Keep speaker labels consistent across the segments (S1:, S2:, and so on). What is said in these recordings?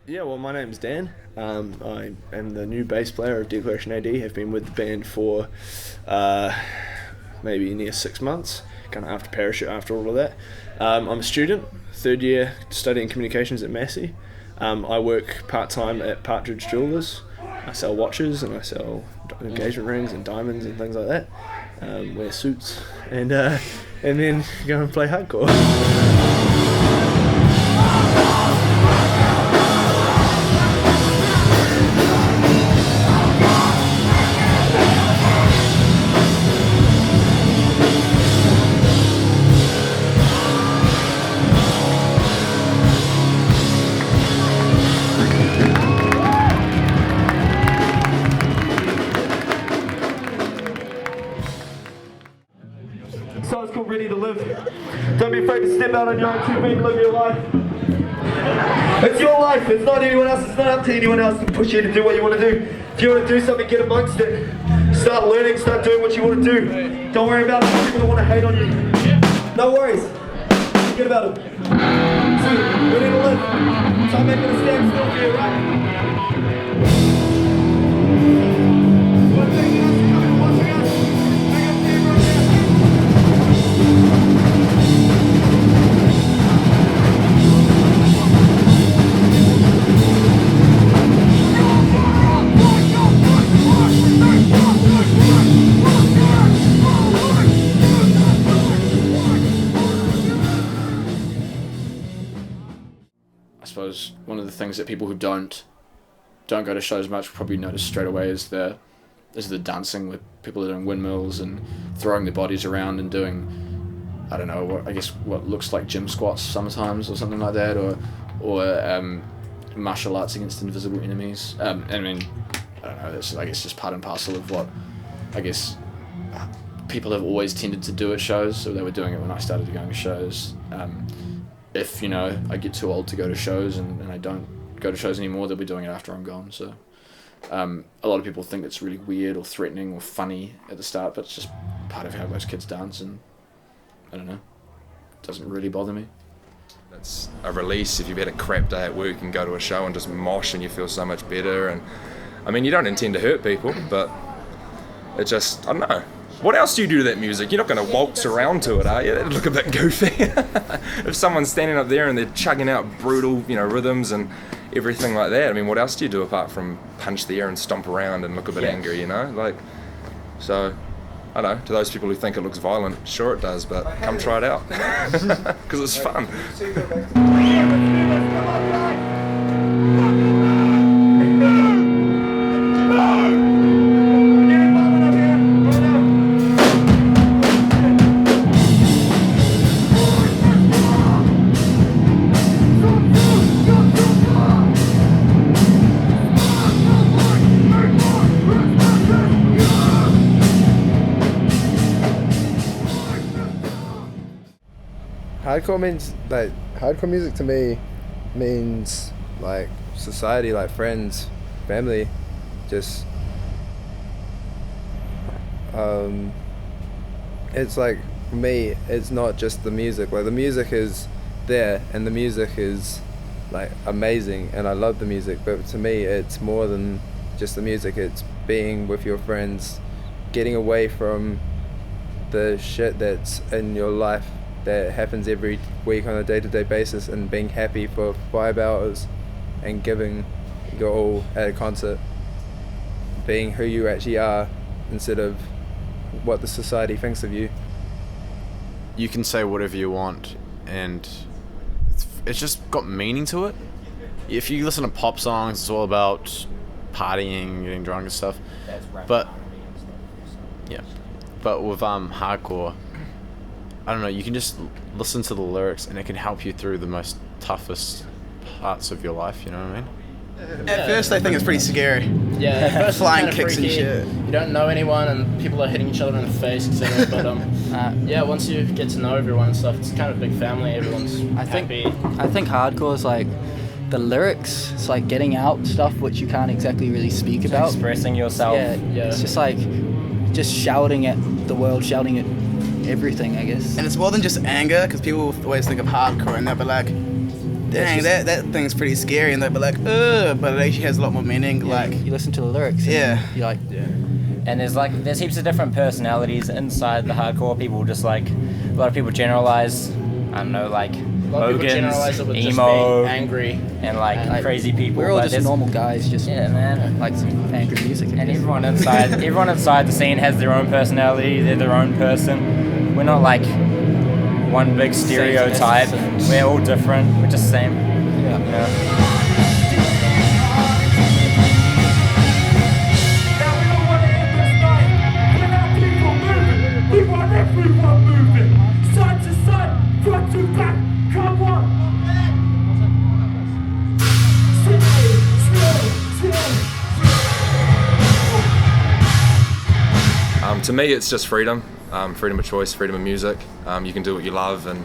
S1: Yeah, well, my name's Dan. I am the new bass player of Declaration AD. Have been with the band for maybe near 6 months, kind of after parachute after all of that. I'm a student, third year, studying communications at Massey. I work part-time at Partridge Jewellers. I sell watches and I sell engagement rings and diamonds and things like that. Wear suits and then go and play hardcore.
S2: So it's called Ready to Live. Don't be afraid to step out on your own 2 feet and live your life. It's your life, it's not anyone else, it's not up to anyone else to push you to do what you want to do. If you want to do something, get amongst it. Start learning, start doing what you want to do. Don't worry about people that want to hate on you. No worries. Forget about them. So, ready to live. So I'm making a stand still for you, right?
S3: I suppose one of the things that people who don't go to shows much probably notice straight away is the dancing, where people are doing windmills and throwing their bodies around and doing, I don't know, what looks like gym squats sometimes or something like that, or martial arts against invisible enemies. I mean, I don't know, that's, I guess, just part and parcel of what I guess people have always tended to do at shows, so they were doing it when I started going to shows. If, I get too old to go to shows and I don't go to shows anymore, they'll be doing it after I'm gone. So a lot of people think it's really weird or threatening or funny at the start, but it's just part of how most kids dance, and I don't know, it doesn't really bother me.
S4: It's a release if you've had a crap day at work and go to a show and just mosh and you feel so much better. And I mean, you don't intend to hurt people, but it just, I don't know. What else do you do to that music? You're not going to waltz around to it, are you? That'd look a bit goofy. If someone's standing up there and they're chugging out brutal, rhythms and everything like that, I mean, what else do you do apart from punch the air and stomp around and look a bit angry, So, I don't know, to those people who think it looks violent, sure it does, but come try it out. Because it's fun.
S5: Hardcore music to me means like society, like friends, family, just it's like, for me, it's not just the music. Like, the music is there and the music is like amazing and I love the music, but to me it's more than just the music. It's being with your friends, getting away from the shit that's in your life that happens every week on a day-to-day basis, and being happy for 5 hours and giving your all at a concert, being who you actually are instead of what the society thinks of you.
S6: You can say whatever you want and it's just got meaning to it. If you listen to pop songs, it's all about partying, getting drunk and stuff, but with hardcore, I don't know, you can just listen to the lyrics and it can help you through the most toughest parts of your life, you know what I mean?
S7: At first I think it's pretty scary.
S8: Yeah, at first
S7: flying
S8: it's kind of
S7: kicks
S8: freaky.
S7: and shit.
S8: You don't know anyone and people are hitting each other in the face, etc. But once you get to know everyone and stuff, it's kind of a big family. Everyone's happy.
S9: I think hardcore is like the lyrics. It's like getting out stuff which you can't exactly really speak about.
S10: Expressing yourself.
S9: Yeah. It's just like shouting at the world, shouting at everything, I guess.
S7: And it's more than just anger, because people always think of hardcore and they'll be like, dang, that thing's pretty scary, and they'll be like, ugh, but it actually has a lot more meaning.
S9: Yeah,
S7: like
S9: you listen to the lyrics.
S7: Yeah.
S9: And you're like,
S10: And there's heaps of different personalities inside the hardcore. People just like, a lot of people generalize, I don't know, like
S8: A lot of people generalize it with just
S10: emo,
S8: being angry,
S10: and like crazy people.
S9: we're all
S10: but
S9: just
S10: there's-
S9: normal guys, just
S10: Yeah, man.
S9: like some angry music.
S10: And everyone inside the scene has their own personality. They're their own person. We're not like one big stereotype.
S9: Satanists.
S10: We're all different. We're just same.
S9: Yeah.
S10: You know?
S2: We want everyone moving, side to side, front to back, come on!
S4: To me, it's just freedom. Freedom of choice, freedom of music. You can do what you love, and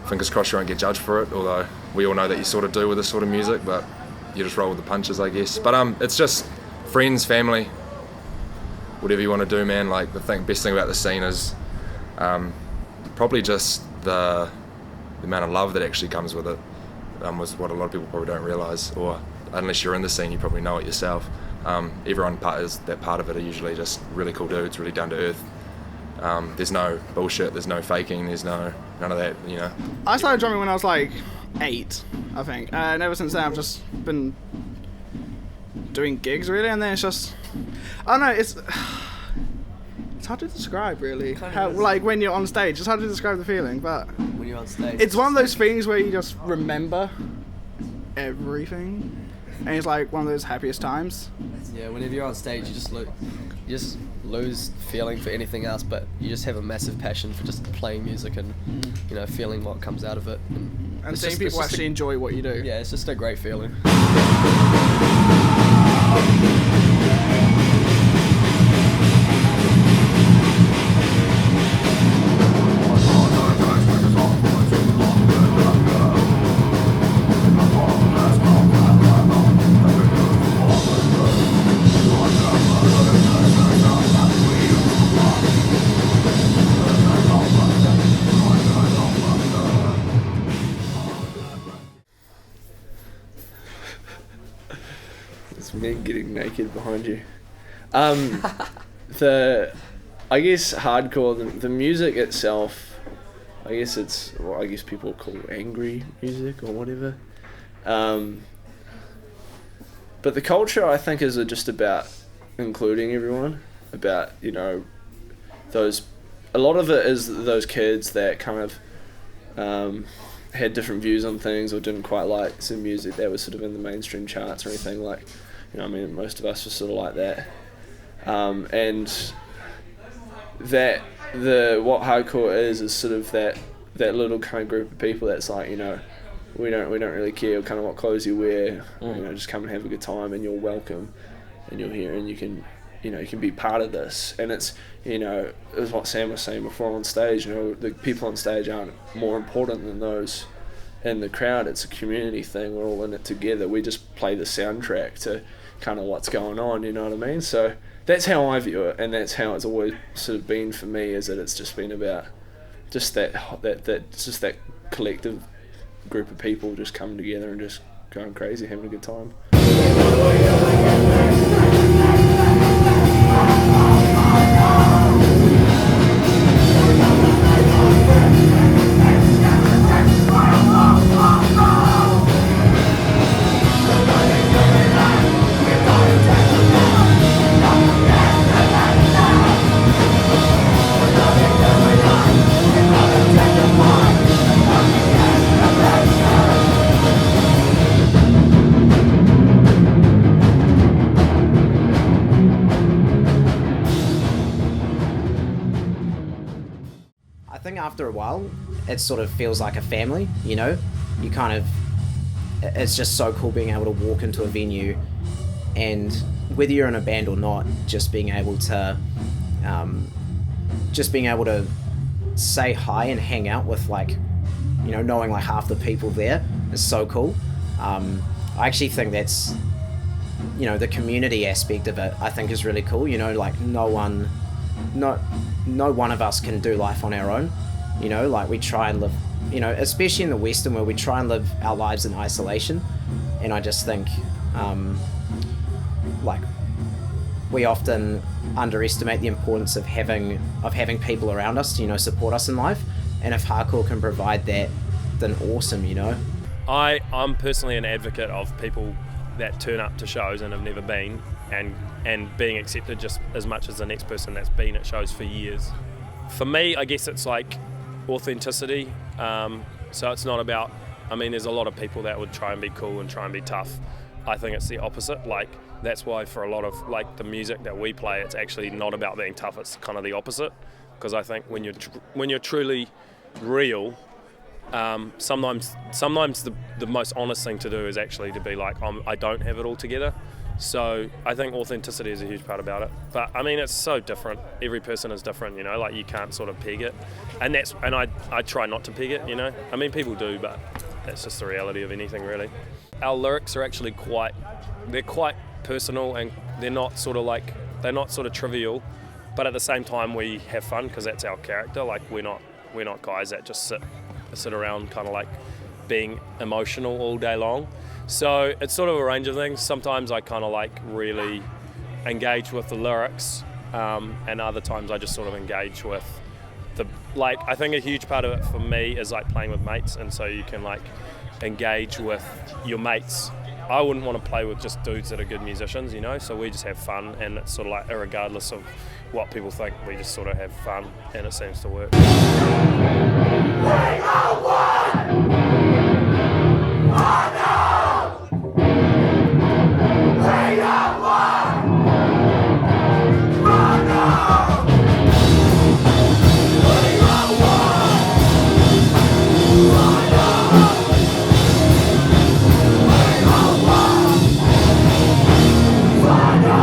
S4: fingers crossed you won't get judged for it, although we all know that you sort of do with this sort of music, but you just roll with the punches, I guess. But it's just friends, family, whatever you want to do, man. Like, the best thing about the scene is probably just the amount of love that actually comes with it, was what a lot of people probably don't realise, or unless you're in the scene, you probably know it yourself. Everyone is that part of it are usually just really cool dudes, really down to earth. There's no bullshit, there's no faking, there's none of that, you know.
S7: I started drumming when I was like 8, I think, and ever since then I've just been doing gigs really, and then it's just, I don't know, it's hard to describe really. How, like when you're on stage, it's hard to describe the feeling, but
S11: When you're on stage,
S7: it's one of those things where you just remember everything, and it's like one of those happiest times.
S11: yeah, whenever you're on stage, you just lose feeling for anything else, but you just have a massive passion for just playing music and feeling what comes out of it.
S7: And
S11: it's
S7: seeing
S11: just-
S7: people
S11: it's just
S7: actually enjoy what you do.
S11: Yeah, it's just a great feeling.
S1: It's me getting naked behind you. I guess hardcore, the music itself, I guess it's what I guess people call angry music or whatever. But the culture, I think, is just about including everyone. About, a lot of it is those kids that kind of had different views on things or didn't quite like some music that was sort of in the mainstream charts or anything like, most of us were sort of like that. And that what hardcore is sort of that little kind of group of people that's like, we don't really care kind of what clothes you wear, just come and have a good time, and you're welcome, and you're here, and you can be part of this. And it's, it was what Sam was saying before on stage, the people on stage aren't more important than those in the crowd. It's a community thing, we're all in it together, we just play the soundtrack to kind of what's going on, you know what I mean? So that's how I view it, and that's how it's always sort of been for me, is that it's just been about just that collective group of people just coming together and just going crazy, having a good time.
S12: I think after a while, it sort of feels like a family, you kind of, it's just so cool being able to walk into a venue, and whether you're in a band or not, just being able to say hi and hang out with, like, knowing like half the people there is so cool. I actually think that's, the community aspect of it, I think, is really cool. Like no one of us can do life on our own. You know, like we try and live, you know, especially in the Western world, we try and live our lives in isolation. And I just think, like, we often underestimate the importance of having people around us to, you know, support us in life. And if hardcore can provide that, then awesome, you know.
S13: I'm personally an advocate of people that turn up to shows and have never been, and being accepted just as much as the next person that's been at shows for years. For me, I guess it's like authenticity. So it's not about, I mean, there's a lot of people that would try and be cool and try and be tough. I think it's the opposite. Like, that's why for a lot of like the music that we play, it's actually not about being tough. It's kind of the opposite, because I think when you're truly real, sometimes the most honest thing to do is actually to be like, I don't have it all together. So I think authenticity is a huge part about it. But I mean, it's so different. Every person is different, you know, like you can't sort of peg it. And I try not to peg it, you know. I mean, people do, but that's just the reality of anything, really. Our lyrics are actually quite personal, and they're not sort of trivial, but at the same time we have fun because that's our character. Like we're not guys that just sit around kind of like being emotional all day long. So it's sort of a range of things. Sometimes I kind of like really engage with the lyrics, and other times I just sort of engage with I think a huge part of it for me is like playing with mates, and so you can like engage with your mates. I wouldn't want to play with just dudes that are good musicians, you know, so we just have fun, and it's sort of like regardless of what people think, we just sort of have fun, and it seems to work. We are one! Whānau! We are one! Whānau! We are one! Whānau!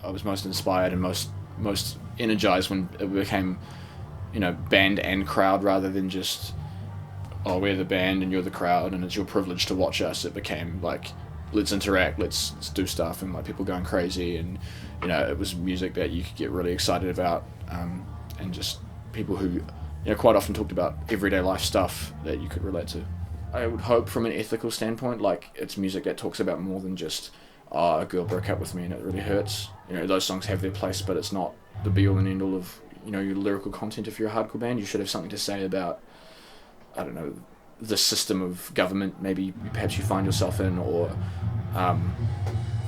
S3: I was most inspired and most energized when it became, you know, band and crowd rather than just, oh, we're the band and you're the crowd and it's your privilege to watch us. It became like, let's interact, let's do stuff, and like people going crazy, and you know, it was music that you could get really excited about, and just people who, you know, quite often talked about everyday life stuff that you could relate to. I would hope from an ethical standpoint, like it's music that talks about more than just, oh, a girl broke up with me and it really hurts. You know, those songs have their place, but it's not the be-all and end-all of, you know, your lyrical content. If you're a hardcore band, you should have something to say about, I don't know, the system of government maybe perhaps you find yourself in, or,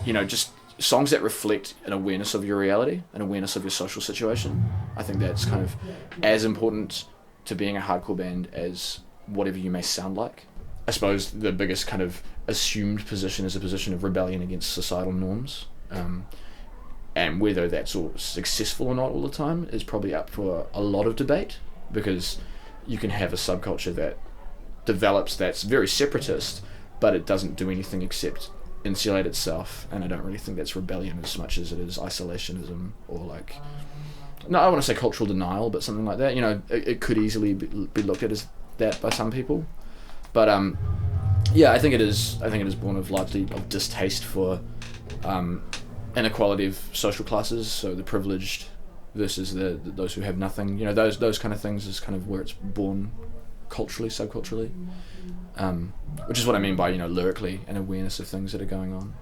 S3: you know, just songs that reflect an awareness of your reality, an awareness of your social situation. I think that's kind of as important to being a hardcore band as whatever you may sound like. I suppose the biggest kind of assumed position is a position of rebellion against societal norms, and whether that's all successful or not all the time is probably up for a lot of debate, because you can have a subculture that develops that's very separatist, but it doesn't do anything except insulate itself, and I don't really think that's rebellion as much as it is isolationism, or like, no, I want to say cultural denial, but something like that. You know, it could easily be looked at as that by some people. But yeah, I think it is born of largely of distaste for inequality of social classes, so the privileged versus those who have nothing. You know, those kind of things is kind of where it's born culturally, subculturally, which is what I mean by, you know, lyrically, an awareness of things that are going on.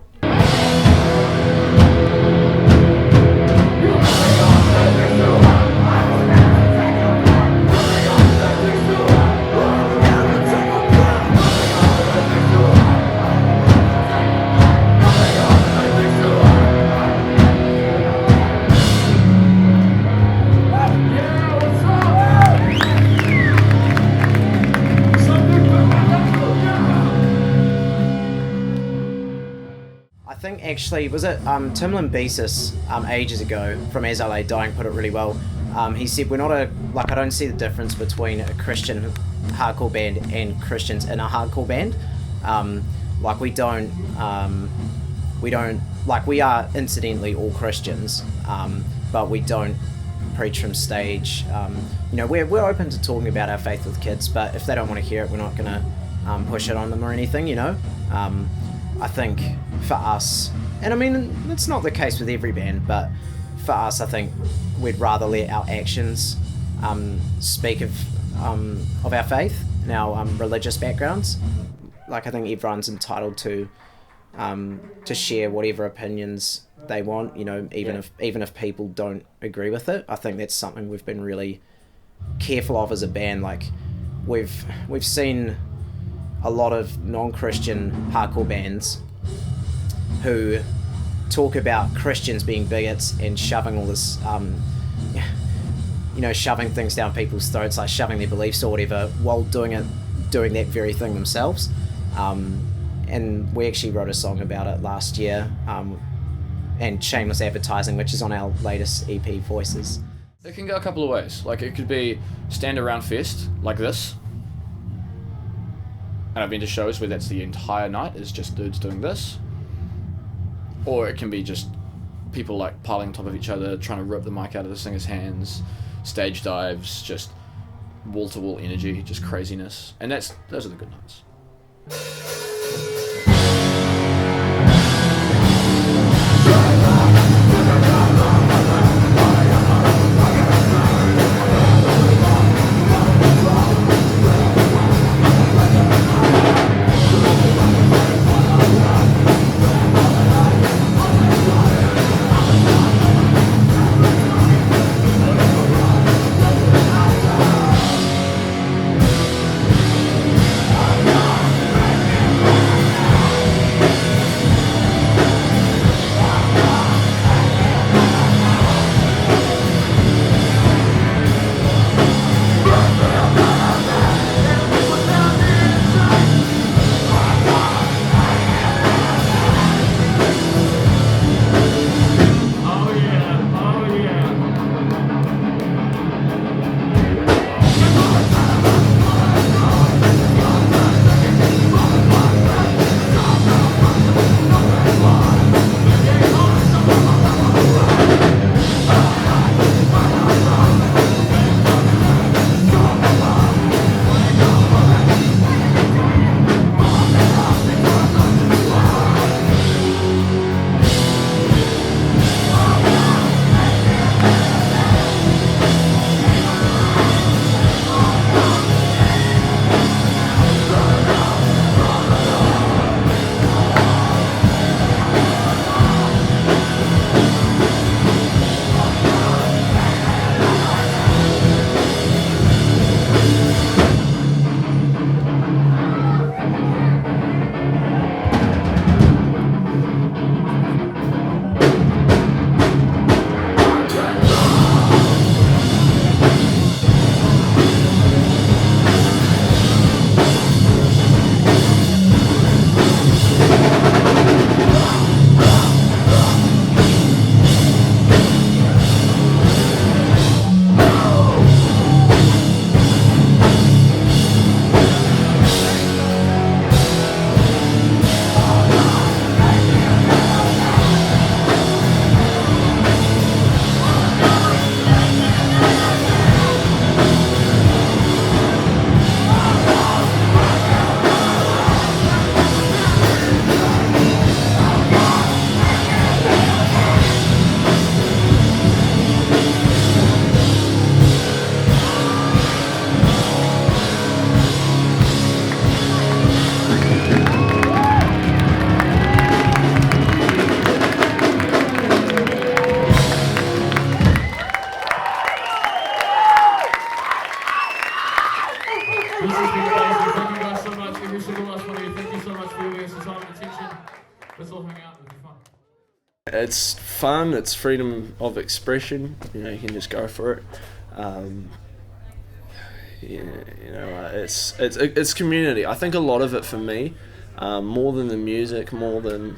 S12: actually, was it Timlin Beasis ages ago from As I Lay Dying put it really well. He said, we're not I don't see the difference between a Christian hardcore band and Christians in a hardcore band. We are incidentally all Christians, but we don't preach from stage. We're open to talking about our faith with kids, but if they don't want to hear it, we're not going to push it on them or anything, I think for us, and I mean, it's not the case with every band, but for us, I think we'd rather let our actions speak of our faith and our religious backgrounds. I think everyone's entitled to share whatever opinions they want, even if people don't agree with it. I think that's something we've been really careful of as a band. We've seen a lot of non-Christian hardcore bands who talk about Christians being bigots and shoving all this, shoving things down people's throats, like shoving their beliefs or whatever, while doing that very thing themselves. And we actually wrote a song about it last year, and shameless advertising, which is on our latest EP, Voices.
S3: It can go a couple of ways. It could be stand around fest like this, and I've been to shows where that's the entire night is just dudes doing this, or it can be just people piling on top of each other, trying to rip the mic out of the singer's hands, stage dives, just wall-to-wall energy, just craziness, and those are the good nights.
S1: It's fun, it's freedom of expression, you can just go for it. It's community. I think a lot of it for me, more than the music, more than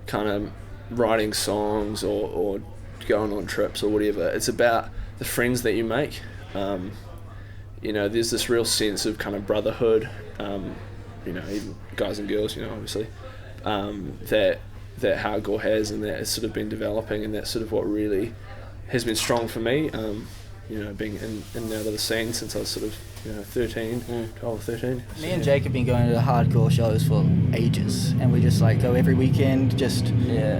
S1: kind of writing songs or going on trips or whatever. It's about the friends that you make. You know, there's this real sense of kind of brotherhood, you know, even guys and girls, you know, obviously, that hardcore has, and that it's sort of been developing, and that's sort of what really has been strong for me, you know, being in and out of the scene since I was sort of, you know, 12 or 13.
S9: Me and Jake have been going to the hardcore shows for ages, and we just like go every weekend, just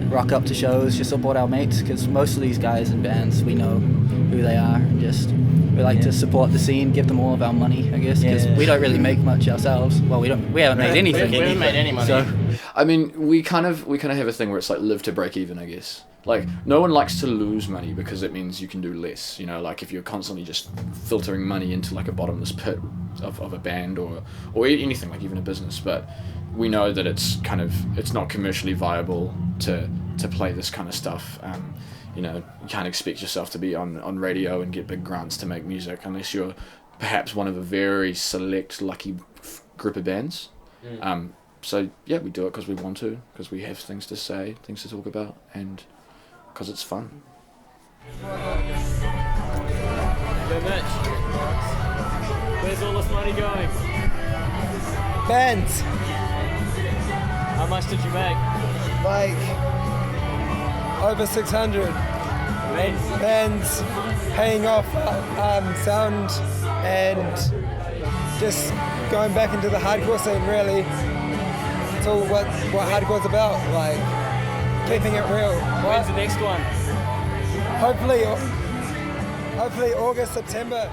S9: rock up to shows, just support our mates, because most of these guys and bands, we know who they are, and just we like to support the scene, give them all of our money, I guess, because we don't really make much ourselves. Well, we haven't made anything.
S8: We haven't made any money.
S3: So, I mean, we kind of have a thing where it's like live to break even, I guess. Like, no one likes to lose money because it means you can do less. You know, like if you're constantly just filtering money into like a bottomless pit of a band or anything, like even a business. But we know that it's not commercially viable to play this kind of stuff. You know, you can't expect yourself to be on radio and get big grants to make music unless you're perhaps one of a very select lucky group of bands. So yeah, we do it because we want to, because we have things to say, things to talk about, and because it's fun.
S10: Yo, Mitch, where's all this money going?
S14: Bands.
S10: How much did you make?
S14: Like over 600. Bands paying off sound and just going back into the hardcore scene, really. It's all what hardcore's about, like keeping it real.
S10: When's the next one?
S14: Hopefully August, September.